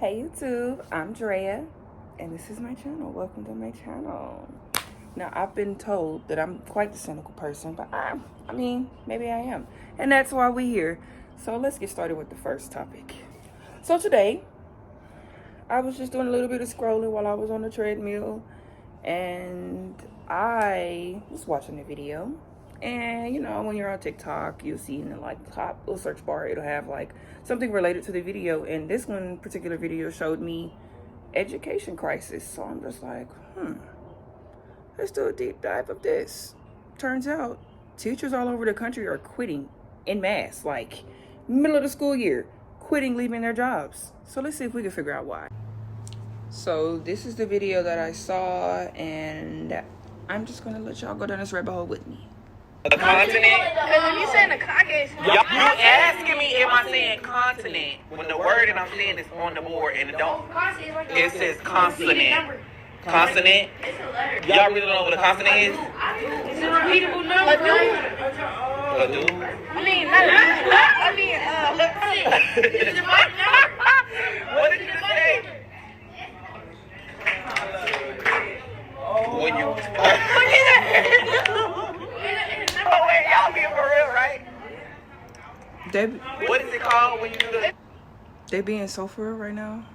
Hey YouTube, I'm Drea, and this is my channel. Welcome to my channel. Now, I've been told that I'm quite the cynical person, but I mean, maybe I am. And that's why we're here. So let's get started with the first topic. So today, I was just doing a little bit of scrolling while I was on the treadmill, and I was watching a video. And you know, when you're on TikTok, you'll see in the top little search bar, it'll have like something related to the video. And this one particular video showed me education crisis. So I'm just like, let's do a deep dive of this. Turns out teachers all over the country are quitting en masse, like middle of the school year, quitting, leaving their jobs. So let's see if we can figure out why. So this is the video that I saw, and I'm just gonna let y'all go down this rabbit hole with me. The continent? When you saying the continent, You asking me am I saying continent when the word that I'm saying is on the board and it don't. It says consonant. Consonant? Y'all really don't know what a consonant is? it's a repeatable number. A dude? It's a right number. What did you just say? When you... Oh wait, y'all being for real, right? What is it called when you do the... They being so for real right now.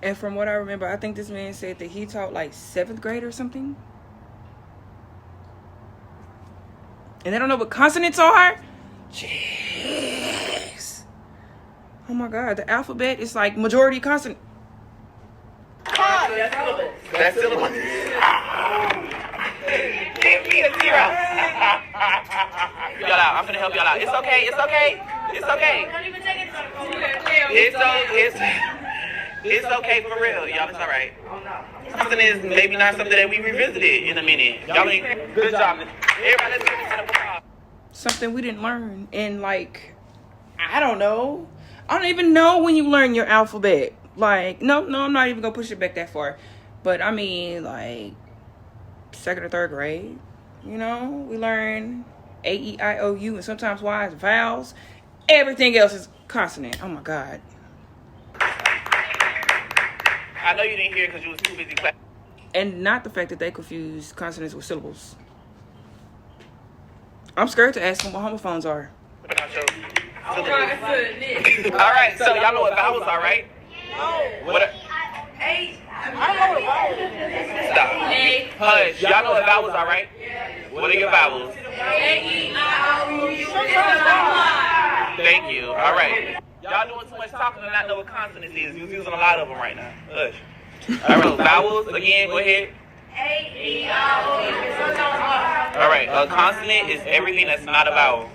And from what I remember, I think this man said that he taught like 7th grade or something. And they don't know what consonants are? Jeez. Oh my God, the alphabet is like majority consonant. That's syllable. Give me a 0. Y'all out. I'm gonna help y'all out. It's okay. It's okay. It's okay. It's okay for real, y'all. It's all right. Something is maybe not something that we revisited in a minute. Y'all ain't good job. Everybody, let's give it a Something we didn't learn in like, I don't know. I don't even know when you learn your alphabet. Like, no, I'm not even gonna push it back that far. But I mean, like 2nd or 3rd grade, you know, we learn A, E, I, O, U, and sometimes Y is vowels. Everything else is consonant. Oh my God. I know you didn't hear because you was too busy clapping. And not the fact that they confuse consonants with syllables. I'm scared to ask them what homophones are. All right, so y'all know what vowels are, right? What? I don't know what vowels is. Stop. Hush. Y'all know what vowels are, right? What are your vowels? Thank you. All right. Y'all doing too much talking and not know what consonants is. You're using a lot of them right now. Hush. All right, vowels again. Go ahead. All right, a consonant is everything that's not a vowel.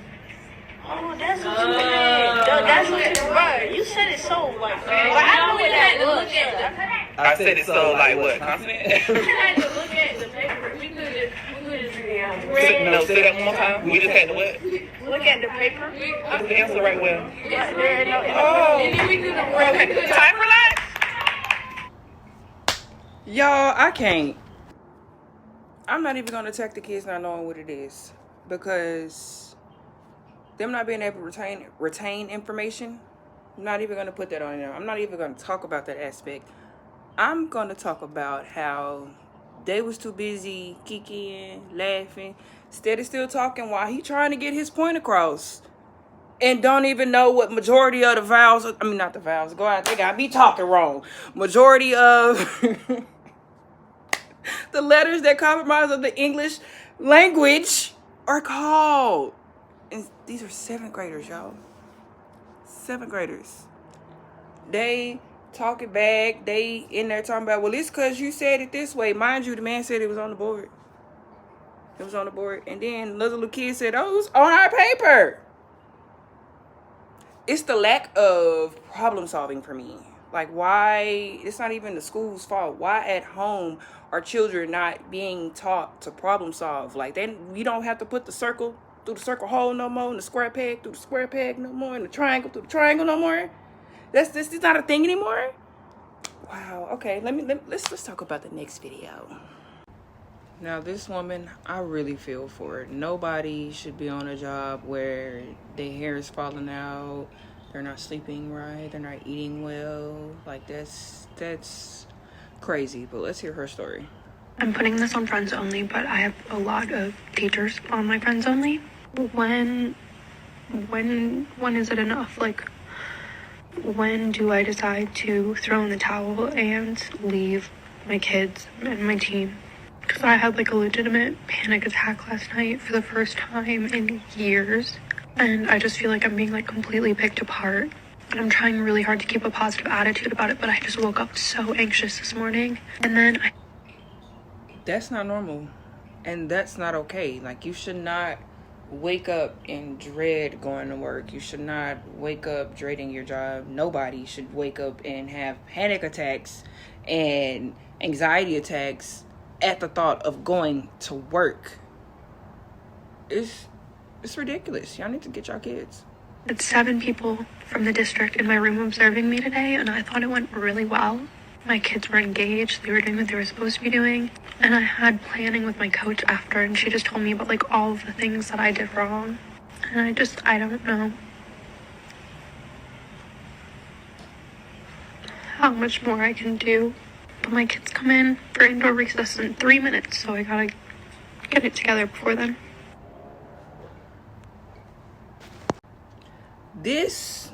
Oh, that's what you meant. That's what, bro. You said it so like. But I know what that looks like. I said it so like what? Consonant? We had to look at the paper. We couldn't. No, say that one more time. We just had to what? Look at the paper. What's the answer right well? And then we couldn't. Okay. Time for lunch. Y'all, I can't. I'm not even gonna attack the kids not knowing what it is, because them not being able to retain information, I'm not even gonna put that on there. I'm not even gonna talk about that aspect. I'm gonna talk about how they was too busy kicking, laughing, steady still talking while he trying to get his point across, and don't even know what majority of the vowels. I mean, not the vowels. Go out. They got me talking wrong. Majority of the letters that comprise of the English language are called. And these are 7th graders, y'all. 7th graders. They talking back. They in there talking about, well, it's because you said it this way. Mind you, the man said it was on the board. It was on the board. And then another little kid said, oh, it was on our paper. It's the lack of problem solving for me. Like, why? It's not even the school's fault. Why at home are children not being taught to problem solve? Like, you don't have to put the circle through the circle hole no more, and the square peg through the square peg no more, and the triangle through the triangle no more. This is not a thing anymore. Wow. Okay, let's talk about the next video. Now, this woman, I really feel for her. Nobody should be on a job where their hair is falling out, They're not sleeping right. They're not eating well. Like, that's crazy. But let's hear her story. I'm putting this on friends only, but I have a lot of teachers on my friends only. When is it enough? Like, when do I decide to throw in the towel and leave my kids and my team? Because I had like a legitimate panic attack last night for the first time in years. And I just feel like I'm being like completely picked apart. And I'm trying really hard to keep a positive attitude about it, but I just woke up so anxious this morning. And then That's not normal. And that's not okay. Like, you should not wake up and dread going to work. You should not wake up dreading your job. Nobody should wake up and have panic attacks and anxiety attacks at the thought of going to work. It's ridiculous. Y'all need to get y'all kids. it's 7 people from the district in my room observing me today, and I thought it went really well. My kids were engaged. They were doing what they were supposed to be doing. And I had planning with my coach after, and she just told me about like all of the things that I did wrong. And I don't know how much more I can do. But my kids come in for indoor recess in 3 minutes, so I gotta get it together before then. This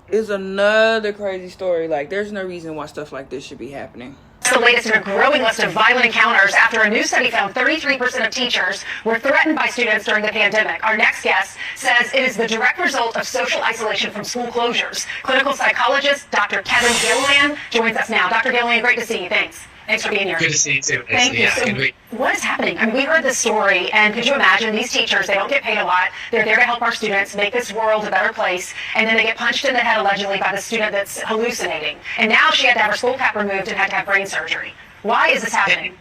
is another crazy story. Like, there's no reason why stuff like this should be happening. It's the latest in a growing list of violent encounters after a new study found 33% of teachers were threatened by students during the pandemic. Our next guest says it is the direct result of social isolation from school closures. Clinical psychologist Dr. Kevin Gilliland joins us now. Dr. Gilliland, great to see you. Thanks for being here. Good to see you too. Thank you. So what is happening? I mean, we heard this story, and could you imagine these teachers, they don't get paid a lot. They're there to help our students make this world a better place, and then they get punched in the head allegedly by the student that's hallucinating. And now she had to have her skull cap removed and had to have brain surgery. Why is this happening?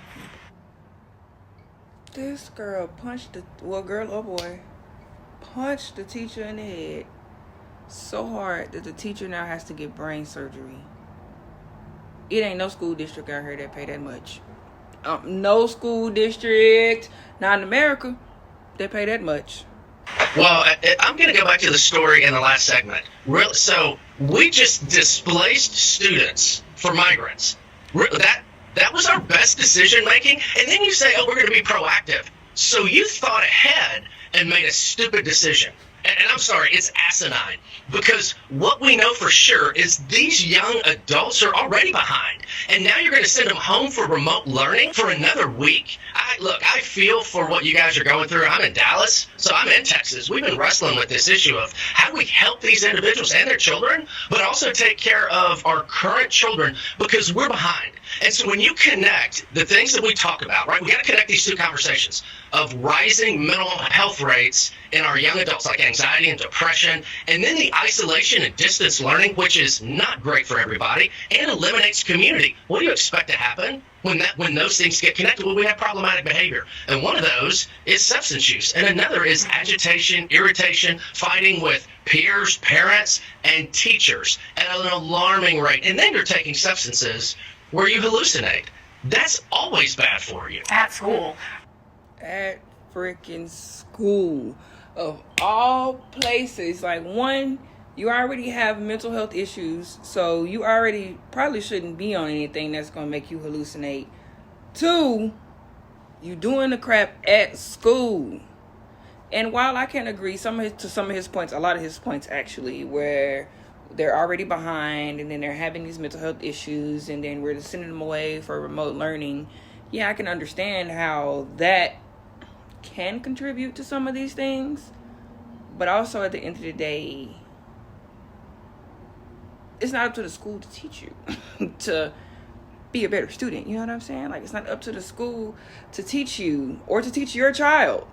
This girl punched girl or boy, punched the teacher in the head so hard that the teacher now has to get brain surgery. It ain't no school district out here that pay that much. No school district, not in America, they pay that much. Well, I'm going to go back to the story in the last segment. So we just displaced students for migrants. That was our best decision making. And then you say, oh, we're going to be proactive. So you thought ahead and made a stupid decision. And I'm sorry, it's asinine, because what we know for sure is these young adults are already behind, and now you're going to send them home for remote learning for another week. I feel for what you guys are going through. I'm in Dallas, so I'm in Texas. We've been wrestling with this issue of how do we help these individuals and their children, but also take care of our current children, because we're behind. And so when you connect the things that we talk about, right, we got to connect these two conversations of rising mental health rates in our young adults, like anxiety and depression, and then the isolation and distance learning, which is not great for everybody, and eliminates community. What do you expect to happen when those things get connected? Well, we have problematic behavior, and one of those is substance use, and another is agitation, irritation, fighting with peers, parents, and teachers at an alarming rate. And then you're taking substances where you hallucinate. That's always bad for you. At school. At freaking school. Of all places. Like, one, you already have mental health issues, so you already probably shouldn't be on anything that's going to make you hallucinate. 2, you doing the crap at school. And while I can agree to some of his points, a lot of his points actually, where they're already behind and then they're having these mental health issues and then we're sending them away for remote learning. Yeah, I can understand how that can contribute to some of these things. But also at the end of the day, it's not up to the school to teach you to be a better student. You know what I'm saying? Like, it's not up to the school to teach you or to teach your child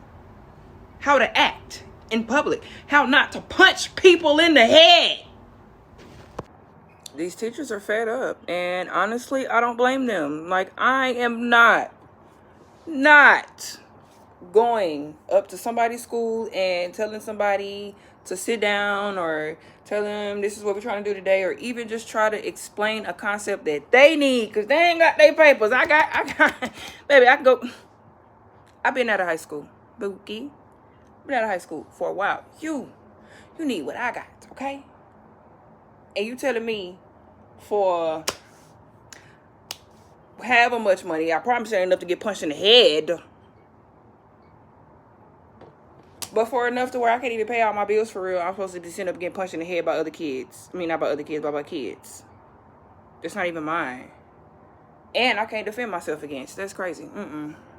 how to act in public, how not to punch people in the head. These teachers are fed up, and honestly, I don't blame them. Like, I am not going up to somebody's school and telling somebody to sit down or tell them this is what we're trying to do today, or even just try to explain a concept that they need because they ain't got their papers. I got, baby, I can go. I've been out of high school, Bookie. Been out of high school for a while. You need what I got, okay? And you telling me for however much money, I promise you ain't enough to get punched in the head, but for enough to where I can't even pay all my bills for real, I'm supposed to just end up getting punched in the head by other kids. I mean, not by other kids, but by kids. It's not even mine. And I can't defend myself against. That's crazy.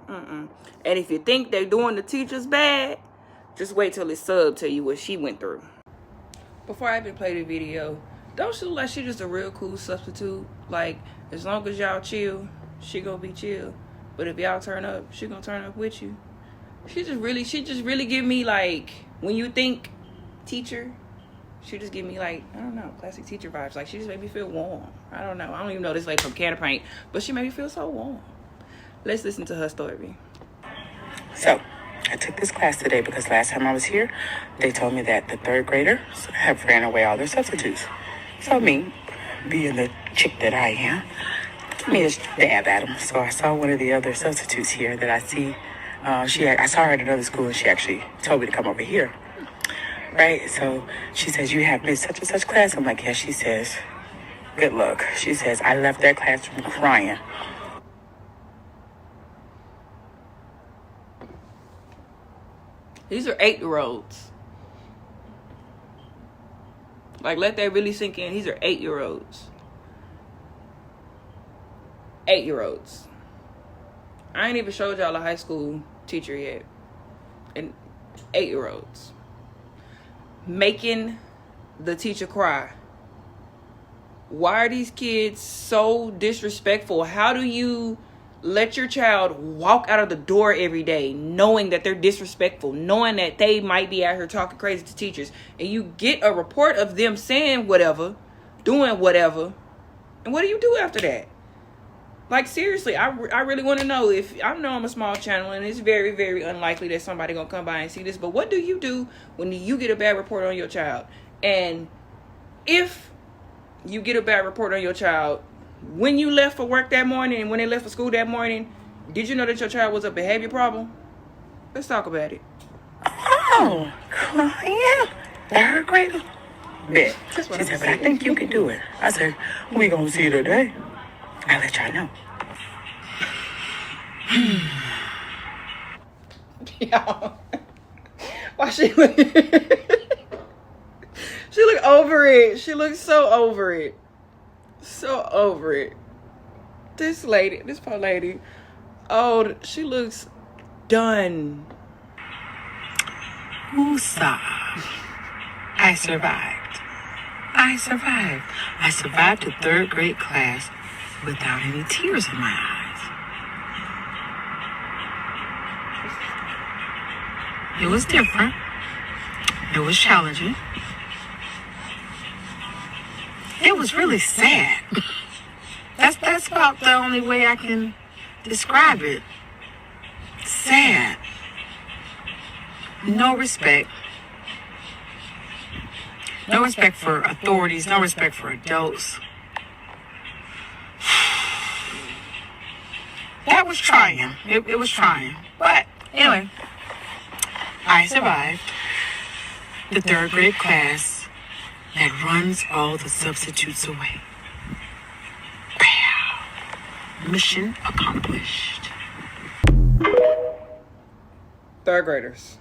And if you think they're doing the teachers bad, just wait till it's sub tell you what she went through. Before I even play the video, don't she look like she just a real cool substitute? Like, as long as y'all chill, she gonna be chill. But if y'all turn up, she gonna turn up with you. She just really give me, like, when you think teacher, she just give me, like, I don't know, classic teacher vibes. Like, she just made me feel warm. I don't know. I don't even know this lady from Can of Paint, but she made me feel so warm. Let's listen to her story. So, I took this class today because last time I was here, they told me that the third graders have ran away all their substitutes. So me, being the chick that I am, give me a stab at them. So I saw one of the other substitutes here that I see. I saw her at another school, and she actually told me to come over here. Right? So she says, you have missed such and such class. I'm like, yes. She says, good luck. She says, I left that classroom crying. These are 8-year-olds. Like, let that really sink in. These are 8-year-olds. 8-year-olds. I ain't even showed y'all a high school teacher yet. And 8-year-olds. Making the teacher cry. Why are these kids so disrespectful? How do you let your child walk out of the door every day knowing that they're disrespectful, knowing that they might be out here talking crazy to teachers, and you get a report of them saying whatever, doing whatever, and what do you do after that? Like, seriously, I really want to know. If I know I'm a small channel and it's very, very unlikely that somebody gonna come by and see this, but what do you do when you get a bad report on your child? And if you get a bad report on your child, when you left for work that morning and when they left for school that morning, did you know that your child was a behavior problem? Let's talk about it. Oh, yeah. Third grade. Bet. She said, but I think you can do it. I said, we gonna see today. I'll let y'all know. Y'all. Why she look she look over it. She looks so over it. So over it. This poor lady, oh, she looks done. Woosah. I survived. I survived the third grade class without any tears in my eyes. It was different. It was challenging. It was really sad. That's about the only way I can describe it. Sad. No respect. No respect for authorities. No respect for adults. That was trying. It was trying. But anyway, I survived the third grade class that runs all the substitutes away. Bam. Mission accomplished. Third graders.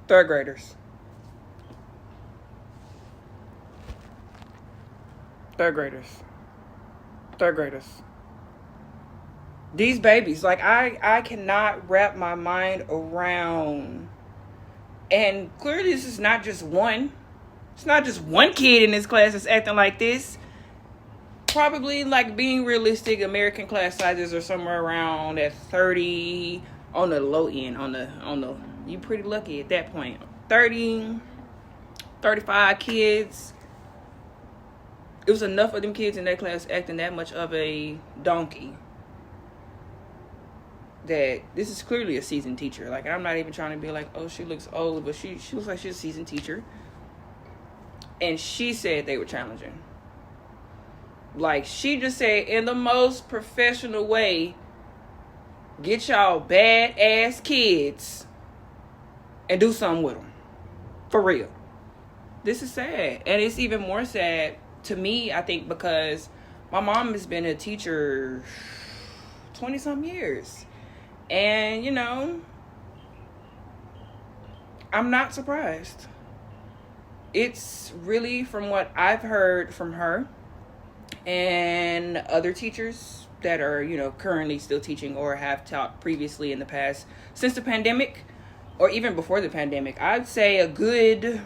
Third graders. Third graders. Third graders. These babies, like, I cannot wrap my mind around. And clearly this is not just one. It's not just one kid in this class that's acting like this. Probably, like, being realistic, American class sizes are somewhere around at 30 on the low end. On the you pretty lucky at that point. 30, 35 kids. It was enough of them kids in that class acting that much of a donkey that this is clearly a seasoned teacher. Like, I'm not even trying to be like, oh, she looks old, but she looks like she's a seasoned teacher. And she said they were challenging. Like, she just said, in the most professional way, get y'all badass kids and do something with them. For real. This is sad. And it's even more sad to me, I think, because my mom has been a teacher 20-some years. And, you know, I'm not surprised. It's really, from what I've heard from her and other teachers that are, you know, currently still teaching or have taught previously in the past, since the pandemic, or even before the pandemic, I'd say a good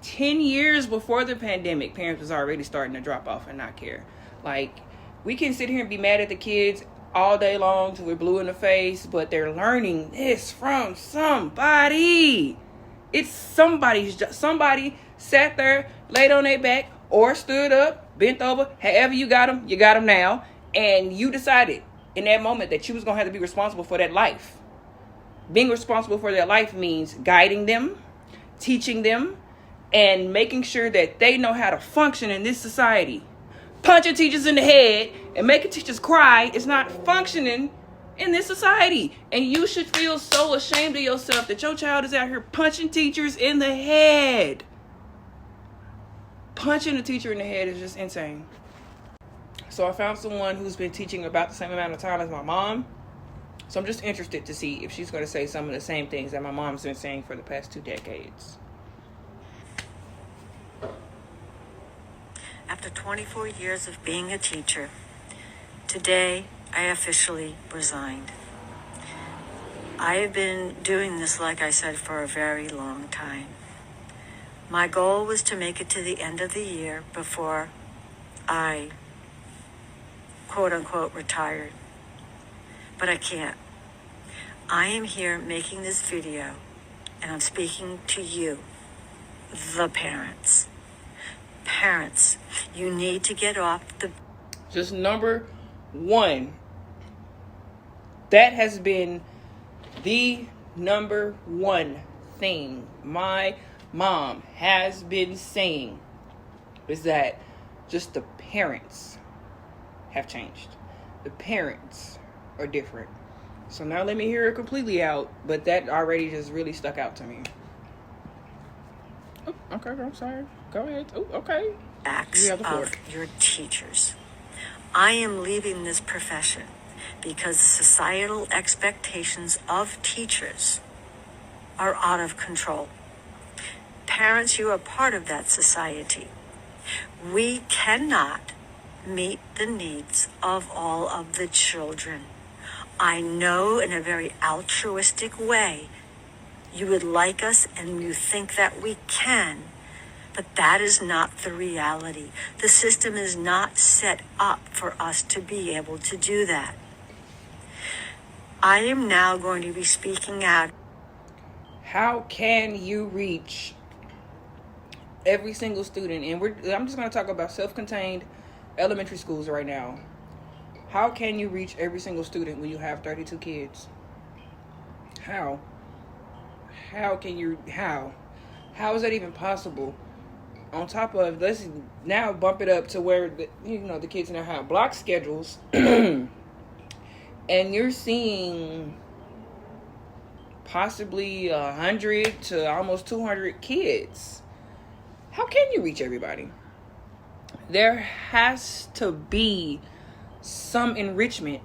10 years before the pandemic, parents was already starting to drop off and not care. Like, we can sit here and be mad at the kids all day long till we're blue in the face, but they're learning this from somebody. It's somebody's job. Somebody sat there, laid on their back, or stood up, bent over, however you got them now, and you decided in that moment that you was going to have to be responsible for that life. Being responsible for their life means guiding them, teaching them, and making sure that they know how to function in this society. Punching teachers in the head and making teachers cry is not functioning in this society. And you should feel so ashamed of yourself that your child is out here punching teachers in the head. Punching a teacher in the head is just insane. So I found someone who's been teaching about the same amount of time as my mom. So I'm just interested to see if she's going to say some of the same things that my mom's been saying for the past 2 decades. After 24 years of being a teacher, today I officially resigned. I have been doing this, like I said, for a very long time. My goal was to make it to the end of the year before I, quote unquote, retired. But I can't. I am here making this video, and I'm speaking to you, the parents. Parents, you need to get off the... Just number one. That has been the number one thing my mom has been saying, is that just the parents have changed. The parents are different. So now let me hear it completely out, but that already just really stuck out to me. Oh, okay, I'm sorry. Go ahead. Oh, okay. Acts of your teachers. I am leaving this profession because the societal expectations of teachers are out of control. Parents, you are part of that society. We cannot meet the needs of all of the children. I know in a very altruistic way you would like us and you think that we can. But that is not the reality. The system is not set up for us to be able to do that. I am now going to be speaking out. How can you reach every single student? And I'm just going to talk about self-contained elementary schools right now. How can you reach every single student when you have 32 kids? How? How can you, how? How is that even possible? On top of, let's now bump it up to where the kids now have block schedules, and you're seeing possibly 100 to almost 200 kids. How can you reach everybody? There has to be some enrichment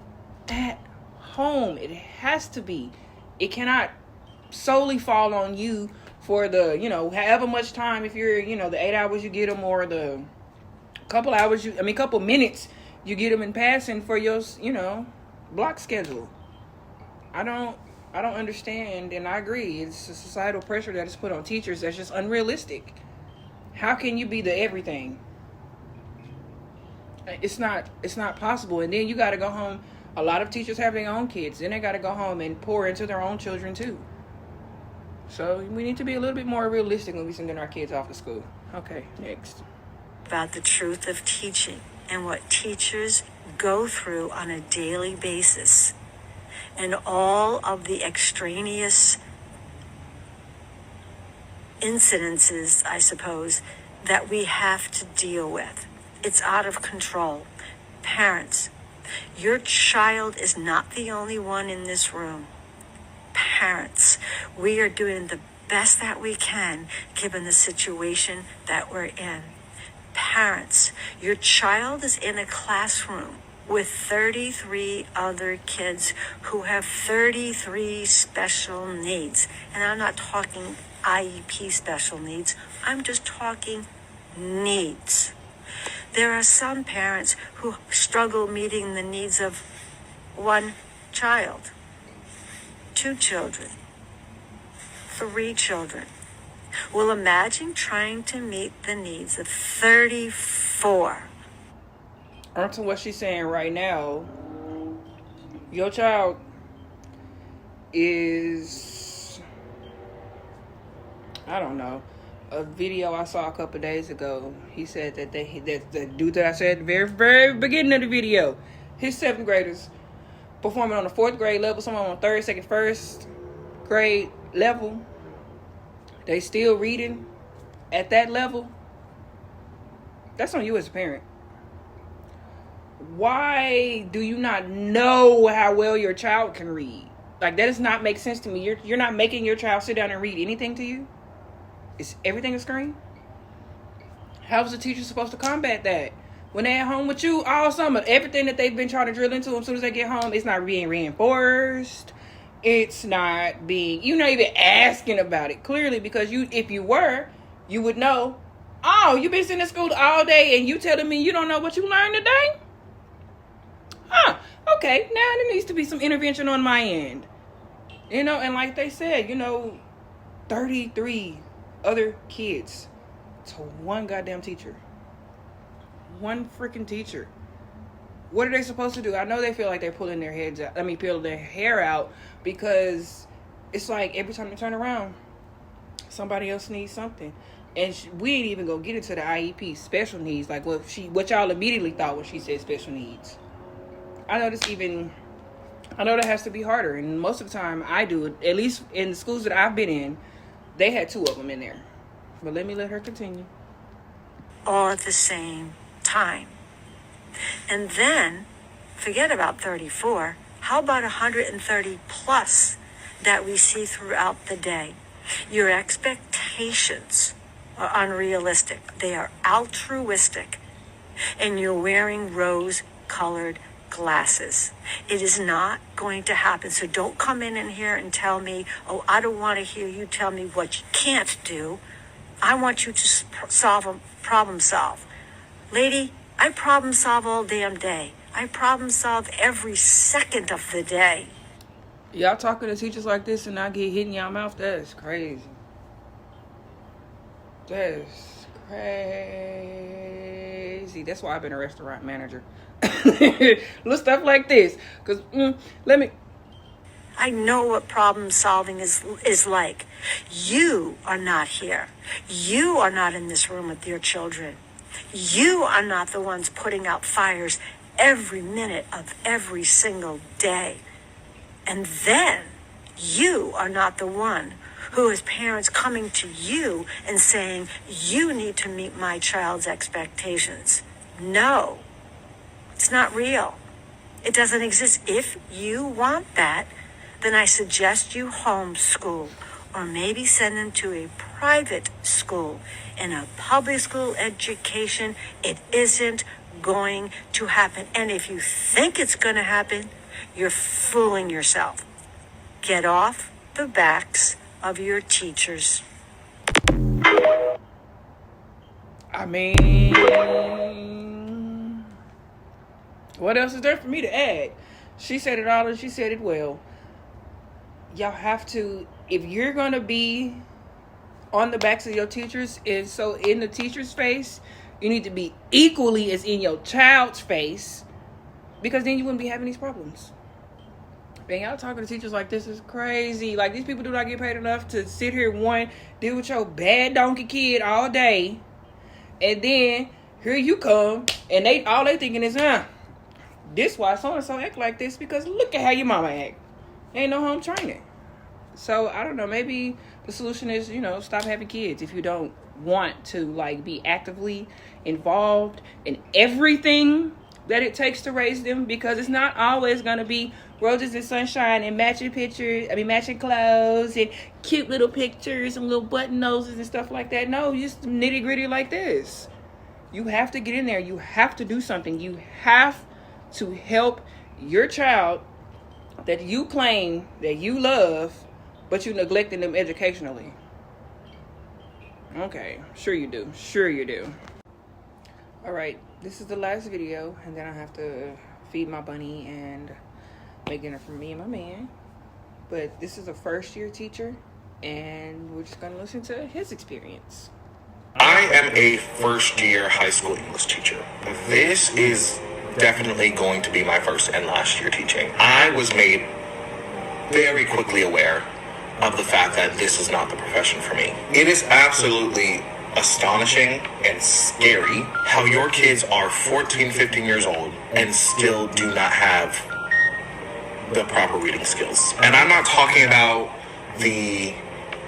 at home. It has to be. It cannot solely fall on you for the, however much time, if you're, the 8 hours you get them, or the couple minutes you get them in passing for your, block schedule. I don't understand, and I agree. It's a societal pressure that is put on teachers that's just unrealistic. How can you be the everything? It's not possible. And then you got to go home. A lot of teachers have their own kids. Then they got to go home and pour into their own children too. So we need to be a little bit more realistic when we sending our kids off to school. Okay, next. About the truth of teaching and what teachers go through on a daily basis, and all of the extraneous incidences, I suppose, that we have to deal with. It's out of control. Parents, your child is not the only one in this room. Parents, we are doing the best that we can given the situation that we're in. Parents, your child is in a classroom with 33 other kids who have 33 special needs. And I'm not talking IEP special needs. I'm just talking needs. There are some parents who struggle meeting the needs of one child, 2 children, 3 children. Well, imagine trying to meet the needs of 34. Onto what she's saying right now, your child is, I don't know, a video I saw a couple days ago. He said that the dude that I said at the very, very beginning of the video, his 7th graders performing on the 4th grade level, someone on 3rd, 2nd, 1st grade level. They still reading at that level. That's on you as a parent. Why do you not know how well your child can read? Like, that does not make sense to me. You're not making your child sit down and read anything to you? Is everything a screen? How is the teacher supposed to combat that? When they're at home with you all summer, everything that they've been trying to drill into them as soon as they get home, it's not being reinforced. It's not being, you're not even asking about it. Clearly, because if you were, you would know, oh, you've been sitting in school all day and you telling me you don't know what you learned today? Huh, okay, now there needs to be some intervention on my end. And like they said, 33 other kids to one goddamn teacher. One freaking teacher. What are they supposed to do? I know they feel like they're pulling their heads out. Pulling their hair out, because it's like every time they turn around, somebody else needs something. And we ain't even gonna get into the IEP special needs, like what y'all immediately thought when she said special needs. I know that has to be harder, and most of the time I do it. At least in the schools that I've been in, they had 2 of them in there. But let her continue. All at the same time. And then, forget about 34. How about 130 plus that we see throughout the day? Your expectations are unrealistic. They are altruistic. And you're wearing rose-colored glasses. It is not going to happen. So don't come in here and tell me, oh, I don't want to hear you tell me what you can't do. I want you to problem solve. Lady, I problem solve all damn day. I problem solve every second of the day. Y'all talking to teachers like this and not get hit in y'all mouth? That's crazy. That's crazy. That's why I've been a restaurant manager. Little stuff like this. Because, I know what problem solving is like. You are not here. You are not in this room with your children. You are not the ones putting out fires every minute of every single day. And then you are not the one who is parents coming to you and saying, you need to meet my child's expectations. No, it's not real. It doesn't exist. If you want that, then I suggest you homeschool, or maybe send them to a private school. In a public school education, it isn't going to happen. And if you think it's going to happen, you're fooling yourself. Get off the backs of your teachers. What else is there for me to add? She said it all and she said it well. Y'all have to, if you're going to be on the backs of your teachers, and so in the teacher's face, you need to be equally as in your child's face, because then you wouldn't be having these problems. Man, y'all talking to teachers like this is crazy. Like, these people do not get paid enough to sit here and deal with your bad donkey kid all day, and then here you come and all they thinking is, this why so and so act like this, because look at how your mama act. Ain't no home training. So I don't know, maybe the solution is, stop having kids if you don't want to be actively involved in everything that it takes to raise them, because it's not always going to be roses and sunshine and matching matching clothes and cute little pictures and little button noses and stuff like that. No, just nitty gritty like this. You have to get in there. You have to do something. You have to help your child that you claim that you love, but you're neglecting them educationally. Okay, sure you do. Sure you do. All right, this is the last video, and then I have to feed my bunny and make dinner for me and my man. But this is a first-year teacher, and we're just gonna listen to his experience. I am a first-year high school English teacher. This is definitely going to be my first and last year teaching. I was made very quickly aware of the fact that this is not the profession for me. It is absolutely astonishing and scary how your kids are 14, 15 years old and still do not have the proper reading skills. And I'm not talking about the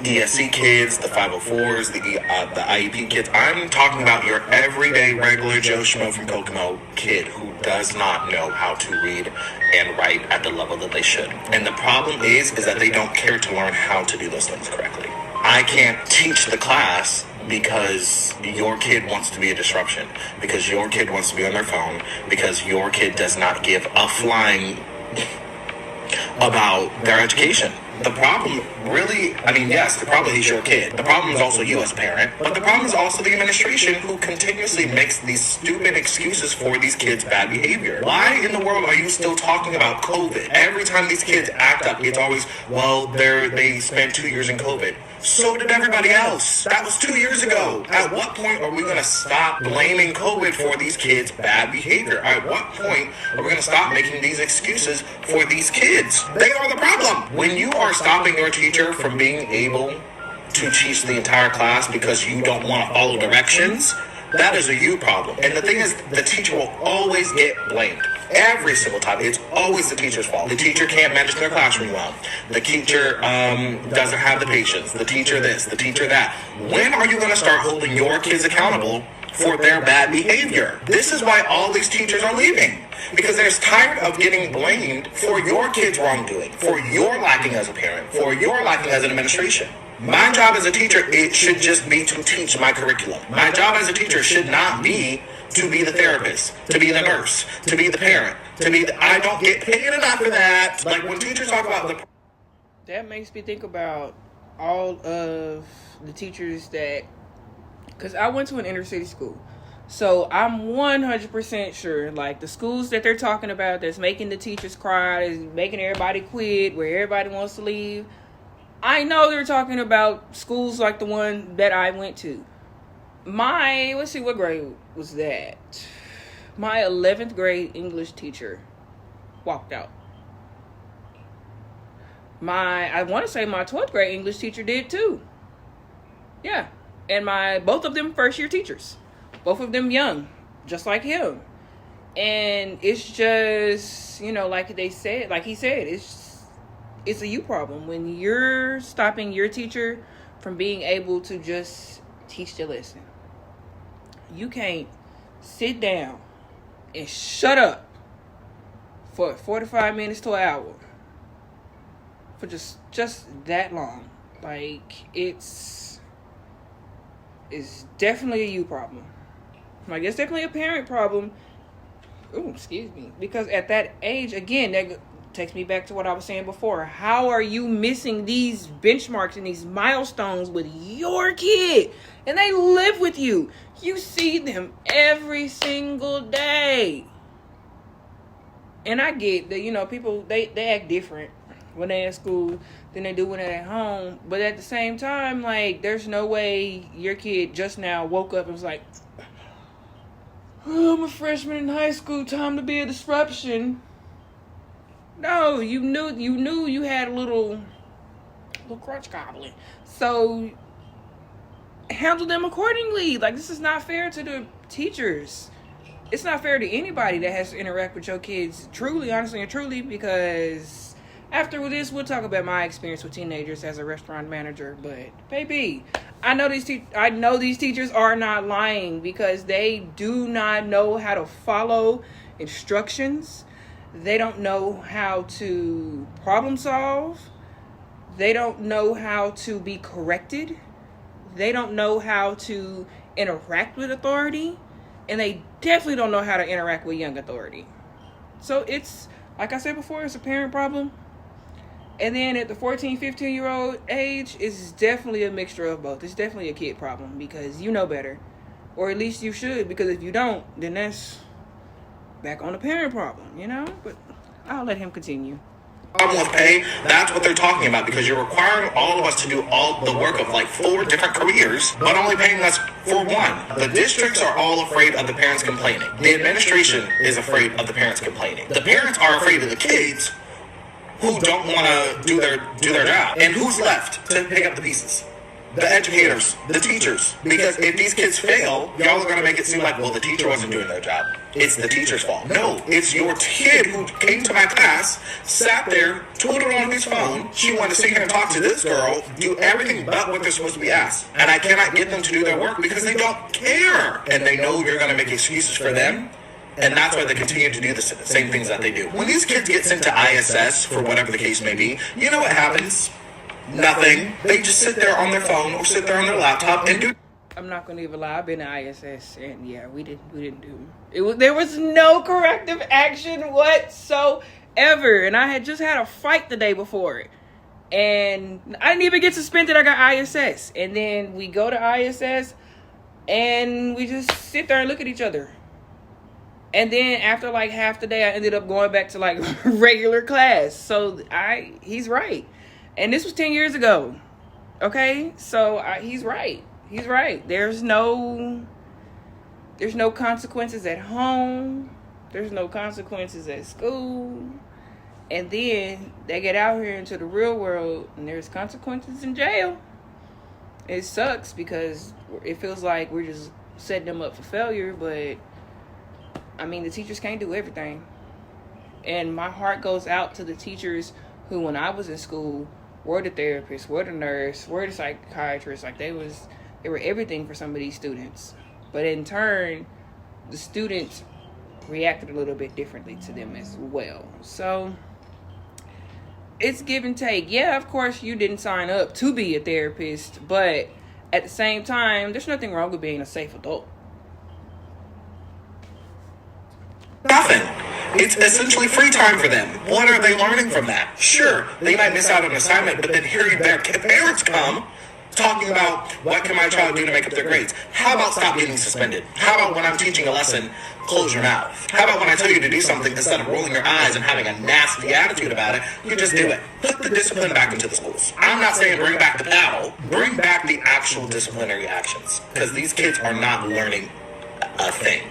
ESC kids, the 504s, the IEP kids. I'm talking about your everyday regular Joe Schmo from Kokomo kid who does not know how to read and write at the level that they should. And the problem is that they don't care to learn how to do those things correctly. I can't teach the class because your kid wants to be a disruption, because your kid wants to be on their phone, because your kid does not give a flying about their education. The problem really, yes, the problem is your kid. The problem is also you as a parent. But the problem is also the administration, who continuously makes these stupid excuses for these kids' bad behavior. Why in the world are you still talking about COVID? Every time these kids act up, it's always, well, they spent 2 years in COVID. So did everybody else. That was 2 years ago. At what point are we going to stop blaming COVID for these kids' bad behavior? At what point are we going to stop making these excuses for these kids? They are the problem. When you are stopping your teacher from being able to teach the entire class because you don't want to follow directions, that is a you problem. And the thing is, the teacher will always get blamed. Every single time. It's always the teacher's fault. The teacher can't manage their classroom well. The teacher doesn't have the patience. The teacher this, the teacher that. When are you going to start holding your kids accountable for their bad behavior? This is why all these teachers are leaving. Because they're tired of getting blamed for your kids' wrongdoing, for your lacking as a parent, for your lacking as an administration. My job as a teacher, it should just be to teach my curriculum. My job as a teacher should not be to be the therapist, to be the nurse, to be the parent, I don't get paid enough for that. Like when teachers talk about That makes me think about all of the teachers that, because I went to an inner city school. So I'm 100% sure, like, the schools that they're talking about that's making the teachers cry, is making everybody quit, where everybody wants to leave, I know they're talking about schools like the one that I went to. Let's see, what grade was that? My 11th grade English teacher walked out. I want to say my 12th grade English teacher did too. Yeah. And both of them first year teachers. Both of them young, just like him. And it's just, like he said, it's a you problem. When you're stopping your teacher from being able to just teach the lesson. You can't sit down and shut up for 45 minutes to an hour for just that long. Like, it's definitely a you problem. Like, it's definitely a parent problem. Ooh, excuse me. Because at that age, again, that takes me back to what I was saying before. How are you missing these benchmarks and these milestones with your kid? And they live with you. You see them every single day. And I get that, people, they act different when they're at school than they do when they're at home. But at the same time, like, there's no way your kid just now woke up and was like, oh, I'm a freshman in high school, time to be a disruption. No, you knew you had a little crutch goblin. So handle them accordingly. Like, this is not fair to the teachers. It's not fair to anybody that has to interact with your kids, truly, honestly, and truly, because after this, we'll talk about my experience with teenagers as a restaurant manager. But, baby, I know these teachers are not lying, because they do not know how to follow instructions. They don't know how to problem solve. They don't know how to be corrected. They don't know how to interact with authority. And they definitely don't know how to interact with young authority. So it's, like I said before, it's a parent problem. And then at the 14, 15-year-old age, it's definitely a mixture of both. It's definitely a kid problem because you know better. Or at least you should, because if you don't, then that's back on the parent problem, you know? But I'll let him continue. Problem with pay, that's what they're talking about, because you're requiring all of us to do all the work of like 4 different careers, but only paying us for one. The districts are all afraid of the parents complaining. The administration is afraid of the parents complaining. The parents are afraid of the kids who don't want to do their job. And who's left to pick up the pieces? The educators, the teachers. Because if these kids fail, y'all are going to make it seem like, well, the teacher wasn't doing their job. It's the teacher's fault. No, it's your kid who came to my class, sat there, twiddled on his phone. She wanted to sit here and talk to this girl, do everything but what they're supposed to be asked. And I cannot get them to do their work because they don't care. And they know you're going to make excuses for them. And that's why they continue to do the same things that they do. When these kids get sent to ISS, for whatever the case may be, you know what happens? Nothing. They just sit there on their phone or sit there on their laptop and do. I'm not gonna even lie. I've been to ISS, and yeah, we didn't do it. There was no corrective action whatsoever, and I had just had a fight the day before it, and I didn't even get suspended. I got ISS, and then we go to ISS, and we just sit there and look at each other. And then after like half the day, I ended up going back to like regular class. So he's right. And this was 10 years ago. Okay? So he's right. He's right. There's no consequences at home. There's no consequences at school. And then they get out here into the real world and there's consequences in jail. It sucks because it feels like we're just setting them up for failure, but I mean, the teachers can't do everything. And my heart goes out to the teachers who, when I was in school, were the therapists, were the nurse, were the psychiatrists. Like, they were everything for some of these students. But in turn, the students reacted a little bit differently to them as well. So it's give and take. Yeah, of course, you didn't sign up to be a therapist, but at the same time, there's nothing wrong with being a safe adult. Nothing. It's essentially free time for them. What are they learning from that? Sure, they might miss out on an assignment, but then hearing their parents come talking about what can my child do to make up their grades. How about stop getting suspended? How about when I'm teaching a lesson, close your mouth? How about when I tell you to do something, instead of rolling your eyes and having a nasty attitude about it, you just do it. Put the discipline back into the schools. I'm not saying bring back the paddle. Bring back the actual disciplinary actions. Because these kids are not learning a thing.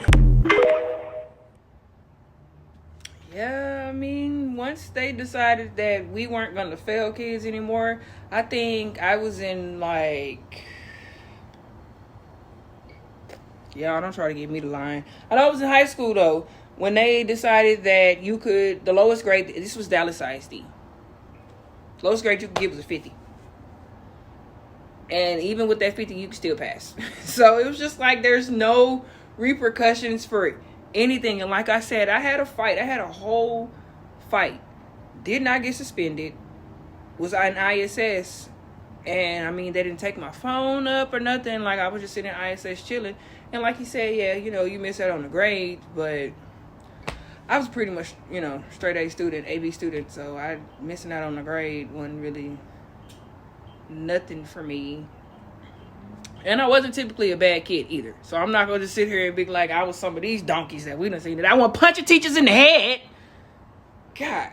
Yeah, I mean, once they decided that we weren't going to fail kids anymore, I think I was in like... Y'all, don't try to give me the line. I know I was in high school, though, when they decided that you could... The lowest grade... This was Dallas ISD. The lowest grade you could give was a 50. And even with that 50, you could still pass. So it was just like there's no repercussions for anything. And like I said, I had a fight. I had a whole fight. Did not get suspended. Was on ISS. And I mean, they didn't take my phone up or nothing. Like, I was just sitting in ISS chilling. And like he said, yeah, you know, you miss out on the grade. But I was pretty much, you know, straight A student, AB student. So missing out on the grade wasn't really nothing for me. And I wasn't typically a bad kid either. So I'm not going to sit here and be like I was some of these donkeys that we done seen. That I want to punch teachers in the head. God.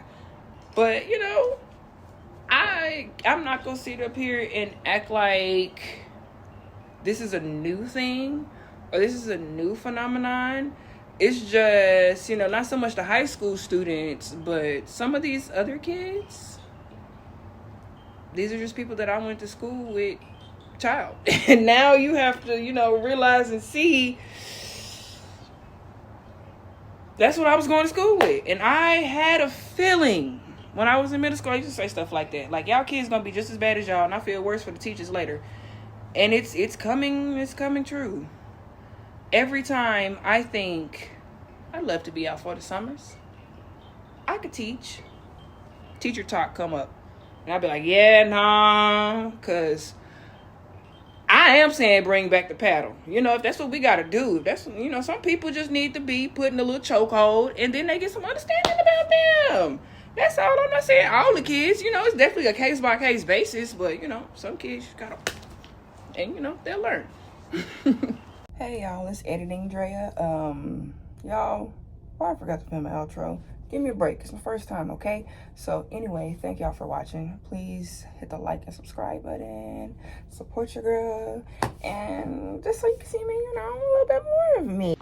But, you know, I'm not going to sit up here and act like this is a new thing or this is a new phenomenon. It's just, you know, not so much the high school students, but some of these other kids. These are just people that I went to school with. Child. And now you have to, you know, realize and see that's what I was going to school with. And I had a feeling when I was in middle school, I used to say stuff like that. Like, y'all kids gonna be just as bad as y'all, and I feel worse for the teachers later. And it's coming true. Every time I think I'd love to be out for the summers. I could teach. Teacher talk come up. And I'd be like, yeah, nah, because I am saying bring back the paddle. You know, if that's what we got to do. If that's, you know, some people just need to be put in a little chokehold and then they get some understanding about them. That's all. I'm not saying all the kids. You know, it's definitely a case-by-case basis. But, you know, some kids got to, and, you know, they'll learn. Hey, y'all. It's Editing Drea. Y'all, I forgot to film an outro. Give me a break. It's my first time, okay? So anyway, thank y'all for watching. Please hit the like and subscribe button. Support your girl. And just so you can see me, you know, a little bit more of me.